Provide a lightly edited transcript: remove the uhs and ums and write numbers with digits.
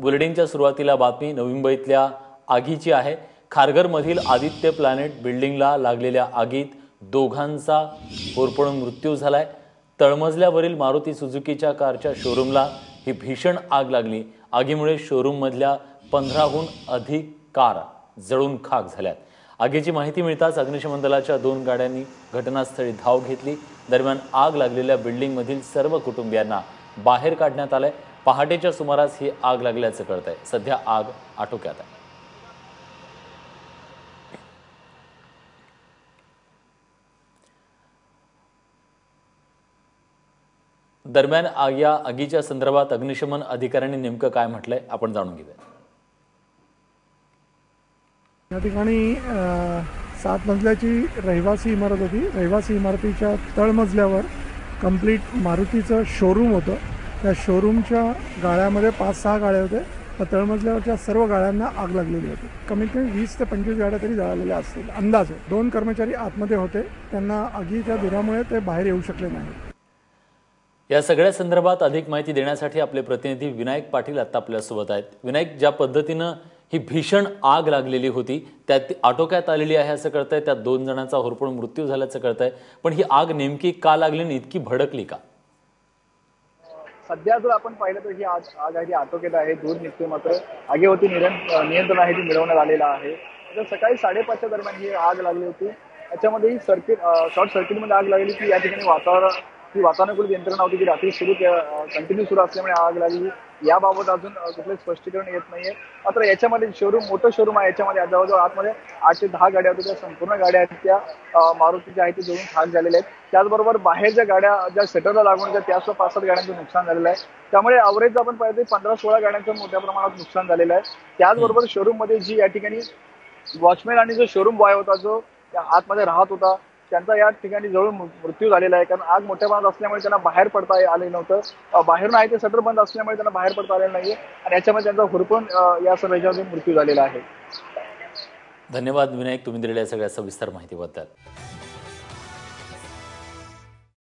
बुलेटिनच्या सुरुवातीला बातमी नवी मुंबईतल्या आगीची आहे। खारघरमधील आदित्य प्लॅनेट बिल्डिंगला लागलेल्या आगीत दोघांचा होरपळून मृत्यू झालाय। तळमजल्यावरील मारुती सुझुकीच्या कारच्या शोरूमला ही भीषण आग लागली। आगीमुळे शोरूममधल्या 15हून अधिक कार जळून खाक झाल्यात। आगीची माहिती मिळताच अग्निशमन दलाच्या 2 गाड्यांनी घटनास्थळी धाव घेतली। दरम्यान आग लागलेल्या बिल्डिंगमधील सर्व कुटुंबियांना बाहेर काढण्यात आले। पहाटेच्या सुमारास ही आग लागल्याचं कळतंय। सध्या आग आटोक्यात आहे। दरम्यान या आगीच्या संदर्भात अग्निशमन अधिकाऱ्यांनी नेमकं काय म्हटलंय आपण जाणून घेऊया। या ठिकाणी 7 मजल्याची रहिवासी इमारत होती। रहिवासी इमारतीच्या तळमजल्यावर कंप्लीट मारुतीचं शोरूम होतं। त्या शोरूमच्या गाळ्यामध्ये 5-6 गाड्या होत्या। त्या तळमजल्यावरच्या सर्व गाड्यांना आग लागलेली होती। कमीत कमी 20 ते 25 गाड्या तरी जळालेल्या असतील अंदाजे। 2 कर्मचारी आतमध्ये होते, त्यांना आगीच्या धुरामुळे ते बाहेर येऊ शकले नाही। या सगळ्या संदर्भात अधिक माहिती देण्यासाठी आपले प्रतिनिधी विनायक पाटील आता आपल्यासोबत आहेत। विनायक, ज्या पद्धतीनं ही भीषण आग लागलेली होती त्यात आटोक्यात आलेली आहे असं कळतंय। त्यात 2 जणांचा होरपळून मृत्यू झाल्याचं कळतंय, पण ही आग नेमकी का लागली आणि इतकी भडकली का? सध्या जर आपण पाहिलं तर ही आग आहे ती आटोक्यात आहे। दूर निघते, मात्र आगीवरती नियंत्रण आहे ती मिळवण्यात आलेलं आहे। तर सकाळी 5:30च्या दरम्यान ही आग लागली होती। याच्यामध्ये ही शॉर्ट सर्किटमध्ये आग लागली की या ठिकाणी वातानुकूलित यंत्रणा होती की रात्री कंटिन्यू सुरू असल्यामुळे आग लागली। याबाबत अजून कुठले स्पष्टीकरण येत नाहीये। मात्र याच्यामध्ये मोठं शोरूम आहे। याच्यामध्ये जवळजवळ आतमध्ये 8 ते 10 गाड्या होत्या। त्या संपूर्ण गाड्या आहेत त्या मारुतीच्या आहेत ते जळून खाक झालेल्या आहेत। त्याचबरोबर बाहेरच्या गाड्या ज्या शटरला लागून त्या 5-7 गाड्यांचं नुकसान झालेलं आहे। त्यामुळे अवरेज आपण पाहिजे 15-16 गाड्यांचं मोठ्या प्रमाणात नुकसान झालेलं आहे। त्याचबरोबर शोरूम मध्ये जी या ठिकाणी वॉचमॅन आणि जो शोरूम बॉय होता जो आतमध्ये राहत होता त्यांचा या ठिकाणी जळून मृत्यू झालेला आहे। कारण आग मोठ्या प्रमाणात असल्यामुळे त्यांना बाहेर पडता आले नव्हतं। बाहेरून आहे ते शटर बंद असल्यामुळे त्यांना बाहेर पडता आलेलं नाहीये आणि याच्यामध्ये त्यांचा होरपळून या सर्व मृत्यू झालेला आहे। धन्यवाद विनायक, तुम्ही दिलेल्या सगळ्या सविस्तर माहितीबद्दल।